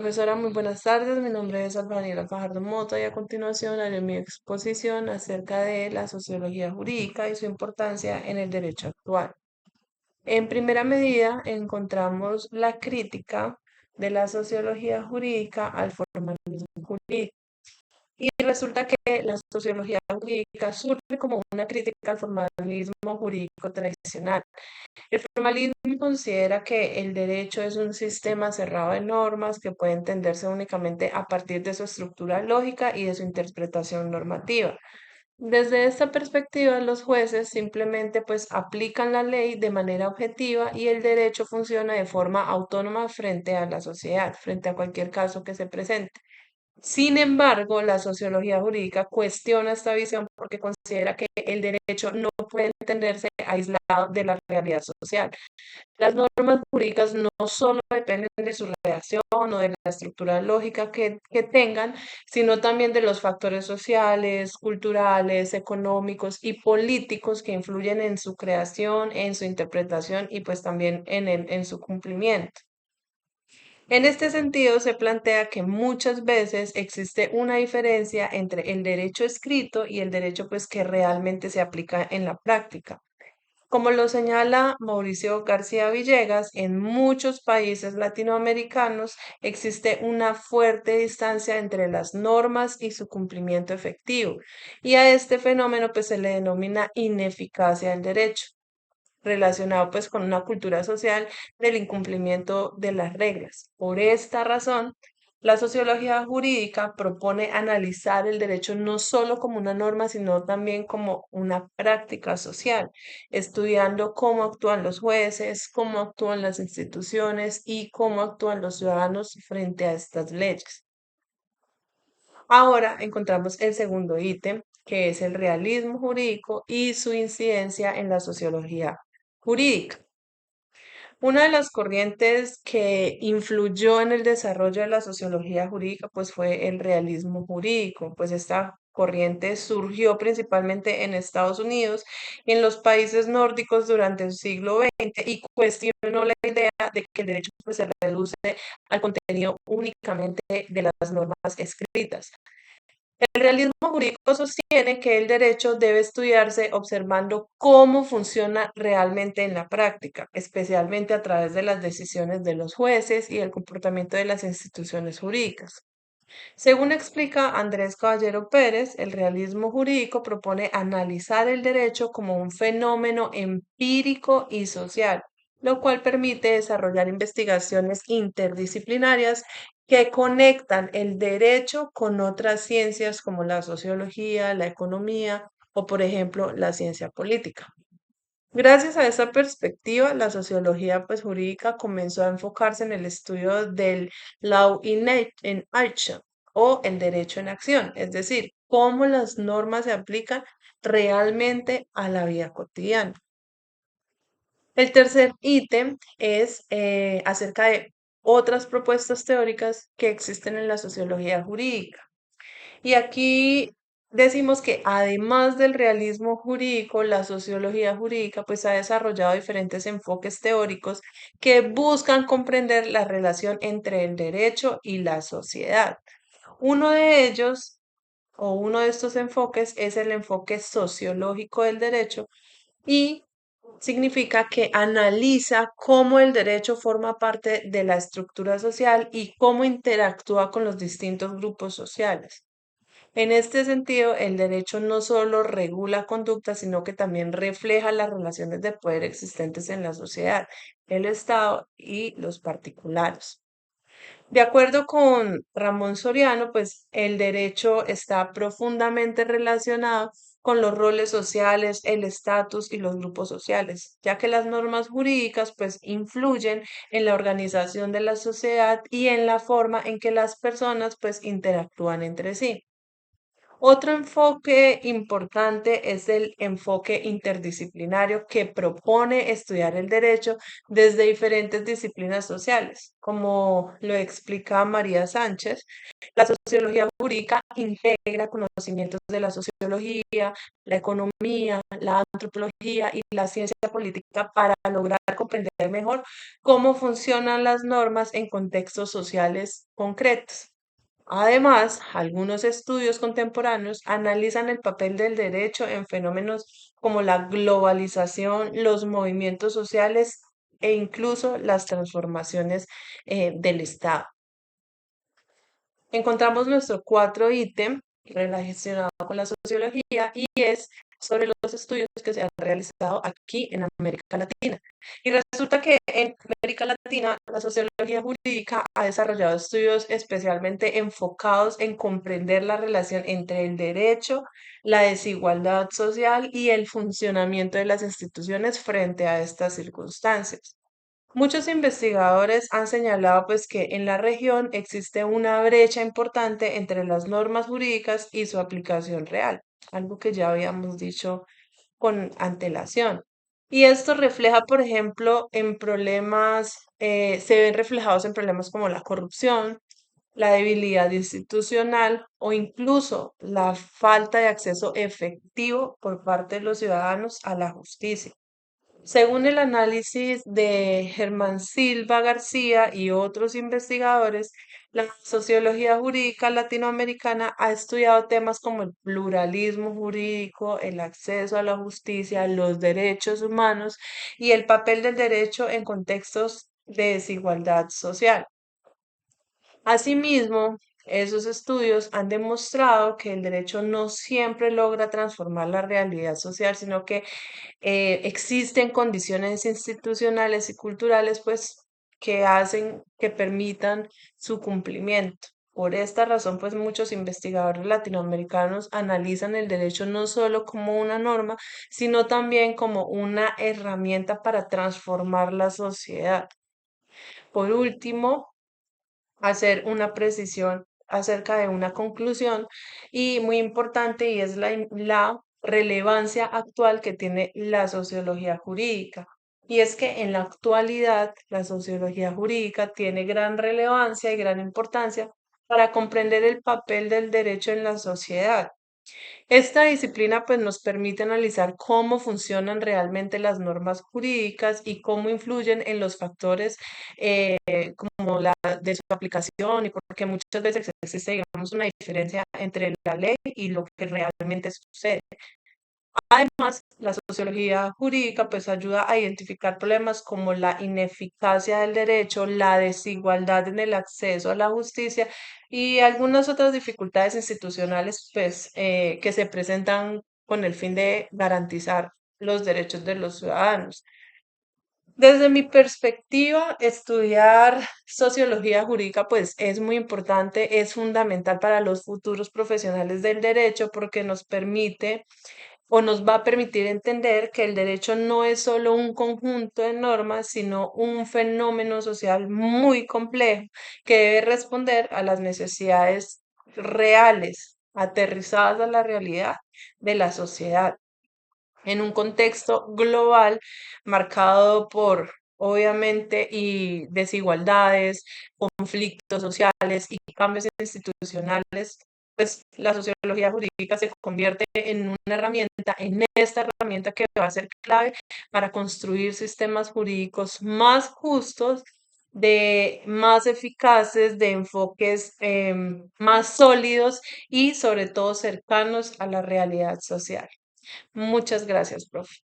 Profesora, muy buenas tardes. Mi nombre es Alfaniela Fajardo Mota y a continuación haré mi exposición acerca de la sociología jurídica y su importancia en el derecho actual. En primera medida, encontramos la crítica de la sociología jurídica al formalismo jurídico. Y resulta que la sociología jurídica surge como una crítica al formalismo jurídico tradicional. El formalismo considera que el derecho es un sistema cerrado de normas que puede entenderse únicamente a partir de su estructura lógica y de su interpretación normativa. Desde esta perspectiva, los jueces simplemente pues aplican la ley de manera objetiva y el derecho funciona de forma autónoma frente a la sociedad, frente a cualquier caso que se presente. Sin embargo, la sociología jurídica cuestiona esta visión porque considera que el derecho no puede entenderse aislado de la realidad social. Las normas jurídicas no solo dependen de su redacción o de la estructura lógica que tengan, sino también de los factores sociales, culturales, económicos y políticos que influyen en su creación, en su interpretación y pues también en su cumplimiento. En este sentido, se plantea que muchas veces existe una diferencia entre el derecho escrito y el derecho pues que realmente se aplica en la práctica. Como lo señala Mauricio García Villegas, en muchos países latinoamericanos existe una fuerte distancia entre las normas y su cumplimiento efectivo, y a este fenómeno pues se le denomina ineficacia del derecho, relacionado pues con una cultura social del incumplimiento de las reglas. Por esta razón, la sociología jurídica propone analizar el derecho no solo como una norma, sino también como una práctica social, estudiando cómo actúan los jueces, cómo actúan las instituciones y cómo actúan los ciudadanos frente a estas leyes. Ahora encontramos el segundo ítem, que es el realismo jurídico y su incidencia en la sociología jurídica. Una de las corrientes que influyó en el desarrollo de la sociología jurídica, pues fue el realismo jurídico, pues esta corriente surgió principalmente en Estados Unidos y en los países nórdicos durante el siglo XX y cuestionó la idea de que el derecho pues, se reduce al contenido únicamente de las normas escritas. El realismo jurídico sostiene que el derecho debe estudiarse observando cómo funciona realmente en la práctica, especialmente a través de las decisiones de los jueces y el comportamiento de las instituciones jurídicas. Según explica Andrés Caballero Pérez, el realismo jurídico propone analizar el derecho como un fenómeno empírico y social, lo cual permite desarrollar investigaciones interdisciplinarias que conectan el derecho con otras ciencias como la sociología, la economía o, por ejemplo, la ciencia política. Gracias a esa perspectiva, la sociología pues, jurídica comenzó a enfocarse en el estudio del in action o el derecho en acción, es decir, cómo las normas se aplican realmente a la vida cotidiana. El tercer ítem es acerca de otras propuestas teóricas que existen en la sociología jurídica. Y aquí decimos que además del realismo jurídico, la sociología jurídica pues ha desarrollado diferentes enfoques teóricos que buscan comprender la relación entre el derecho y la sociedad. Uno de ellos, o uno de estos enfoques, es el enfoque sociológico del derecho y significa que analiza cómo el derecho forma parte de la estructura social y cómo interactúa con los distintos grupos sociales. En este sentido, el derecho no solo regula conducta, sino que también refleja las relaciones de poder existentes en la sociedad, el Estado y los particulares. De acuerdo con Ramón Soriano, pues el derecho está profundamente relacionado con los roles sociales, el estatus y los grupos sociales, ya que las normas jurídicas pues influyen en la organización de la sociedad y en la forma en que las personas pues interactúan entre sí. Otro enfoque importante es el enfoque interdisciplinario que propone estudiar el derecho desde diferentes disciplinas sociales. Como lo explica María Sánchez, la sociología jurídica integra conocimientos de la sociología, la economía, la antropología y la ciencia política para lograr comprender mejor cómo funcionan las normas en contextos sociales concretos. Además, algunos estudios contemporáneos analizan el papel del derecho en fenómenos como la globalización, los movimientos sociales e incluso las transformaciones del Estado. Encontramos nuestro cuatro ítem relacionado con la sociología y es sobre los estudios que se han realizado aquí en América Latina. Y resulta que en América Latina la sociología jurídica ha desarrollado estudios especialmente enfocados en comprender la relación entre el derecho, la desigualdad social y el funcionamiento de las instituciones frente a estas circunstancias. Muchos investigadores han señalado pues que en la región existe una brecha importante entre las normas jurídicas y su aplicación real, algo que ya habíamos dicho con antelación. Y esto refleja, por ejemplo, en problemas, se ven reflejados en problemas como la corrupción, la debilidad institucional o incluso la falta de acceso efectivo por parte de los ciudadanos a la justicia. Según el análisis de Germán Silva García y otros investigadores, la sociología jurídica latinoamericana ha estudiado temas como el pluralismo jurídico, el acceso a la justicia, los derechos humanos y el papel del derecho en contextos de desigualdad social. Asimismo, esos estudios han demostrado que el derecho no siempre logra transformar la realidad social, sino que existen condiciones institucionales y culturales, pues, que hacen, que permitan su cumplimiento. Por esta razón, pues, muchos investigadores latinoamericanos analizan el derecho no solo como una norma, sino también como una herramienta para transformar la sociedad. Por último, hacer una precisión acerca de una conclusión y muy importante y es la relevancia actual que tiene la sociología jurídica. Y es que en la actualidad la sociología jurídica tiene gran relevancia y gran importancia para comprender el papel del derecho en la sociedad. Esta disciplina pues nos permite analizar cómo funcionan realmente las normas jurídicas y cómo influyen en los factores como la de su aplicación y porque muchas veces existe, digamos, una diferencia entre la ley y lo que realmente sucede. Además, la sociología jurídica pues ayuda a identificar problemas como la ineficacia del derecho, la desigualdad en el acceso a la justicia y algunas otras dificultades institucionales pues que se presentan con el fin de garantizar los derechos de los ciudadanos. Desde mi perspectiva, estudiar sociología jurídica pues es muy importante, es fundamental para los futuros profesionales del derecho porque nos permite o nos va a permitir entender que el derecho no es solo un conjunto de normas, sino un fenómeno social muy complejo que debe responder a las necesidades reales, aterrizadas a la realidad de la sociedad en un contexto global marcado por, obviamente, y desigualdades, conflictos sociales y cambios institucionales, pues la sociología jurídica se convierte en una herramienta, en esta herramienta que va a ser clave para construir sistemas jurídicos más justos, de más eficaces, de enfoques más sólidos y sobre todo cercanos a la realidad social. Muchas gracias, profe.